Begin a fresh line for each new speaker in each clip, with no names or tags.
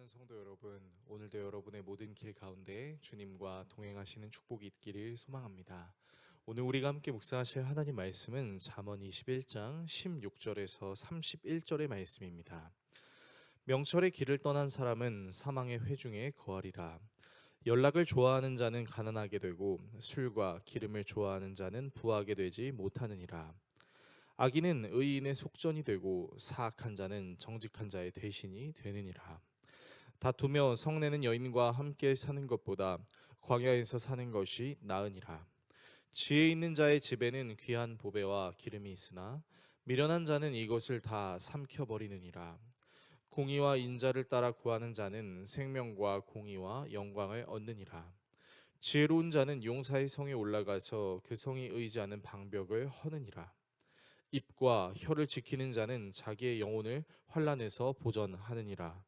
사랑하는 성도 여러분, 오늘도 여러분의 모든 길 가운데 주님과 동행하시는 축복이 있기를 소망합니다. 오늘 우리가 함께 묵상하실 하나님 말씀은 잠언 21장 16절에서 31절의 말씀입니다. 명철의 길을 떠난 사람은 사망의 회중에 거하리라. 연락을 좋아하는 자는 가난하게 되고 술과 기름을 좋아하는 자는 부하게 되지 못하느니라. 악인은 의인의 속전이 되고 사악한 자는 정직한 자의 대신이 되느니라. 다투며 성내는 여인과 함께 사는 것보다 광야에서 사는 것이 나으니라. 지혜 있는 자의 집에는 귀한 보배와 기름이 있으나 미련한 자는 이것을 다 삼켜버리느니라. 공의와 인자를 따라 구하는 자는 생명과 공의와 영광을 얻느니라. 지혜로운 자는 용사의 성에 올라가서 그 성이 의지하는 방벽을 허느니라. 입과 혀를 지키는 자는 자기의 영혼을 환난에서 보전하느니라.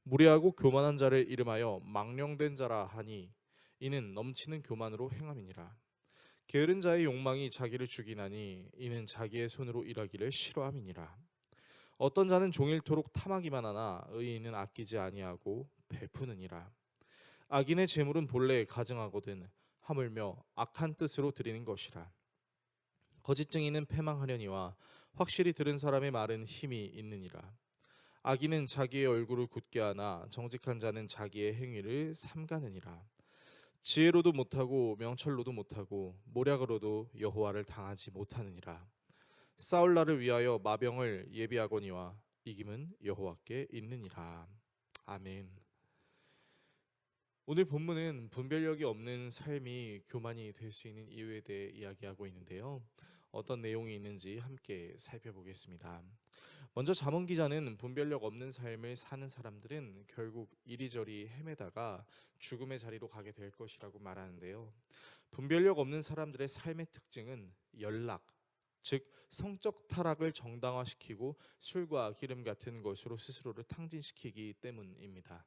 무례하고 교만한 자를 이름하여 망령된 자라 하니 이는 넘치는 교만으로 행함이니라. 게으른 자의 욕망이 자기를 죽이나니 이는 자기의 손으로 일하기를 싫어함이니라. 어떤 자는 종일토록 탐하기만 하나 의인은 아끼지 아니하고 베푸느니라. 악인의 재물은 본래 가증하거든 하물며 악한 뜻으로 드리는 것이라. 거짓 증인은 패망하려니와 확실히 들은 사람의 말은 힘이 있느니라. 악인은 자기의 얼굴을 굳게 하나 정직한 자는 자기의 행위를 삼가느니라. 지혜로도 못하고 명철로도 못하고 모략으로도 여호와를 당하지 못하느니라. 싸울 날을 위하여 마병을 예비하거니와 이김은 여호와께 있느니라. 아멘. 오늘 본문은 분별력이 없는 삶이 교만이 될 수 있는 이유에 대해 이야기하고 있는데요. 어떤 내용이 있는지 함께 살펴보겠습니다. 먼저 잠언 기자는 분별력 없는 삶을 사는 사람들은 결국 이리저리 헤매다가 죽음의 자리로 가게 될 것이라고 말하는데요. 분별력 없는 사람들의 삶의 특징은 연락, 즉 성적 타락을 정당화시키고 술과 기름 같은 것으로 스스로를 탕진시키기 때문입니다.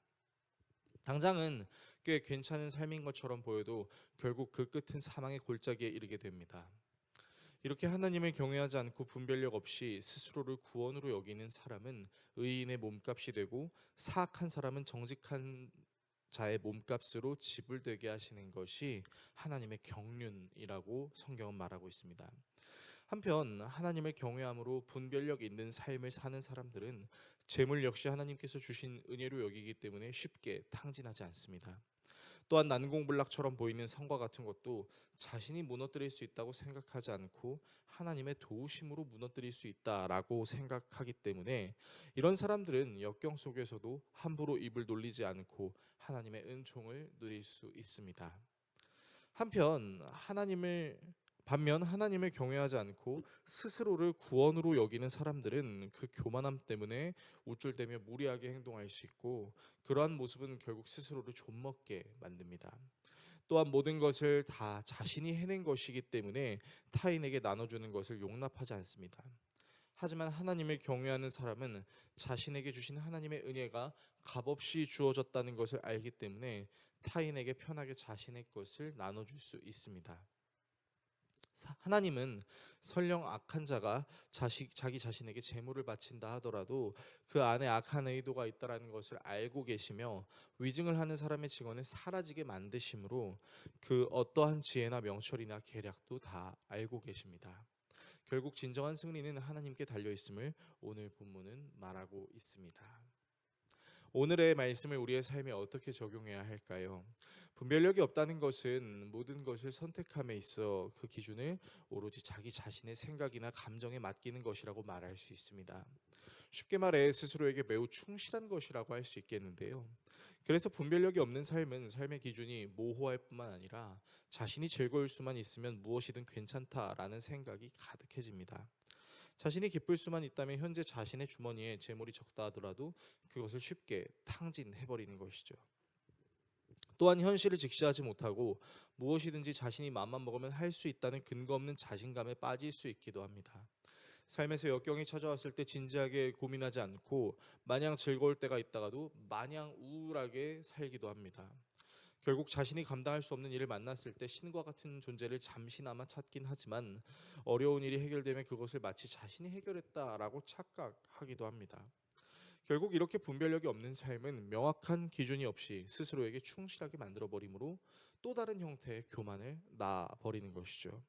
당장은 꽤 괜찮은 삶인 것처럼 보여도 결국 그 끝은 사망의 골짜기에 이르게 됩니다. 이렇게 하나님을 경외하지 않고 분별력 없이 스스로를 구원으로 여기는 사람은 의인의 몸값이 되고 사악한 사람은 정직한 자의 몸값으로 지불되게 하시는 것이 하나님의 경륜이라고 성경은 말하고 있습니다. 한편 하나님을 경외함으로 분별력 있는 삶을 사는 사람들은 재물 역시 하나님께서 주신 은혜로 여기기 때문에 쉽게 탕진하지 않습니다. 또한 난공불락처럼 보이는 성과 같은 것도 자신이 무너뜨릴 수 있다고 생각하지 않고 하나님의 도우심으로 무너뜨릴 수 있다라고 생각하기 때문에 이런 사람들은 역경 속에서도 함부로 입을 놀리지 않고 하나님의 은총을 누릴 수 있습니다. 반면 하나님을 경외하지 않고 스스로를 구원으로 여기는 사람들은 그 교만함 때문에 우쭐대며 무리하게 행동할 수 있고 그러한 모습은 결국 스스로를 좀먹게 만듭니다. 또한 모든 것을 다 자신이 해낸 것이기 때문에 타인에게 나눠주는 것을 용납하지 않습니다. 하지만 하나님을 경외하는 사람은 자신에게 주신 하나님의 은혜가 값없이 주어졌다는 것을 알기 때문에 타인에게 편하게 자신의 것을 나눠줄 수 있습니다. 하나님은 설령 악한 자가 자기 자신에게 재물을 바친다 하더라도 그 안에 악한 의도가 있다는 것을 알고 계시며 위증을 하는 사람의 직원을 사라지게 만드심으로 그 어떠한 지혜나 명철이나 계략도 다 알고 계십니다. 결국 진정한 승리는 하나님께 달려 있음을 오늘 본문은 말하고 있습니다. 오늘의 말씀을 우리의 삶에 어떻게 적용해야 할까요? 분별력이 없다는 것은 모든 것을 선택함에 있어 그 기준을 오로지 자기 자신의 생각이나 감정에 맡기는 것이라고 말할 수 있습니다. 쉽게 말해 스스로에게 매우 충실한 것이라고 할 수 있겠는데요. 그래서 분별력이 없는 삶은 삶의 기준이 모호할 뿐만 아니라 자신이 즐거울 수만 있으면 무엇이든 괜찮다라는 생각이 가득해집니다. 자신이 기쁠 수만 있다면 현재 자신의 주머니에 재물이 적다 하더라도 그것을 쉽게 탕진해버리는 것이죠. 또한 현실을 직시하지 못하고 무엇이든지 자신이 마음만 먹으면 할 수 있다는 근거 없는 자신감에 빠질 수 있기도 합니다. 삶에서 역경이 찾아왔을 때 진지하게 고민하지 않고 마냥 즐거울 때가 있다가도 마냥 우울하게 살기도 합니다. 결국 자신이 감당할 수 없는 일을 만났을 때 신과 같은 존재를 잠시나마 찾긴 하지만 어려운 일이 해결되면 그것을 마치 자신이 해결했다라고 착각하기도 합니다. 결국 이렇게 분별력이 없는 삶은 명확한 기준이 없이 스스로에게 충실하게 만들어버리므로 또 다른 형태의 교만을 낳아버리는 것이죠.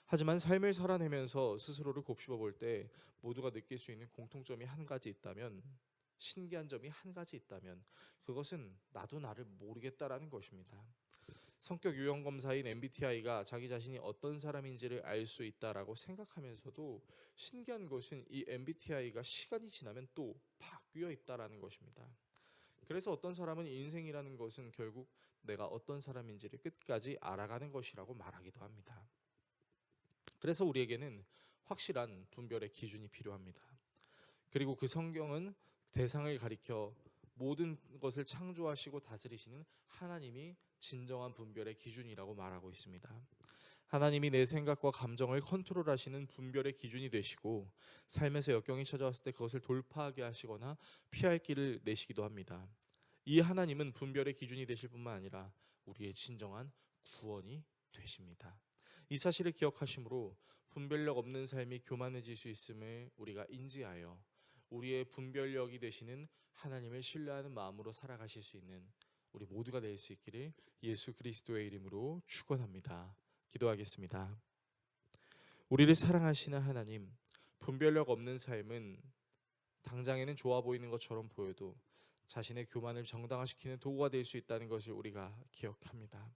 하지만 삶을 살아내면서 스스로를 곱씹어 볼 때 모두가 느낄 수 있는 공통점이 한 가지 있다면, 신기한 점이 한 가지 있다면, 그것은 나도 나를 모르겠다라는 것입니다. 성격 유형 검사인 MBTI가 자기 자신이 어떤 사람인지를 알 수 있다라고 생각하면서도 신기한 것은 이 MBTI가 시간이 지나면 또 바뀌어 있다라는 것입니다. 그래서 어떤 사람은 인생이라는 것은 결국 내가 어떤 사람인지를 끝까지 알아가는 것이라고 말하기도 합니다. 그래서 우리에게는 확실한 분별의 기준이 필요합니다. 그리고 그 성경은 대상을 가리켜 모든 것을 창조하시고 다스리시는 하나님이 진정한 분별의 기준이라고 말하고 있습니다. 하나님이 내 생각과 감정을 컨트롤하시는 분별의 기준이 되시고, 삶에서 역경이 찾아왔을 때 그것을 돌파하게 하시거나 피할 길을 내시기도 합니다. 이 하나님은 분별의 기준이 되실 뿐만 아니라 우리의 진정한 구원이 되십니다. 이 사실을 기억하심으로 분별력 없는 삶이 교만해질 수 있음을 우리가 인지하여 우리의 분별력이 되시는 하나님을 신뢰하는 마음으로 살아가실 수 있는 우리 모두가 될 수 있기를 예수 그리스도의 이름으로 축원합니다. 기도하겠습니다. 우리를 사랑하시는 하나님, 분별력 없는 삶은 당장에는 좋아 보이는 것처럼 보여도 자신의 교만을 정당화시키는 도구가 될 수 있다는 것을 우리가 기억합니다.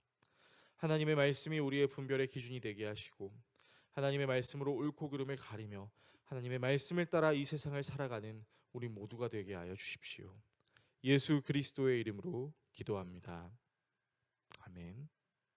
하나님의 말씀이 우리의 분별의 기준이 되게 하시고, 하나님의 말씀으로 옳고 그름을 가리며 하나님의 말씀을 따라 이 세상을 살아가는 우리 모두가 되게 하여 주십시오. 예수 그리스도의 이름으로 기도합니다. 아멘.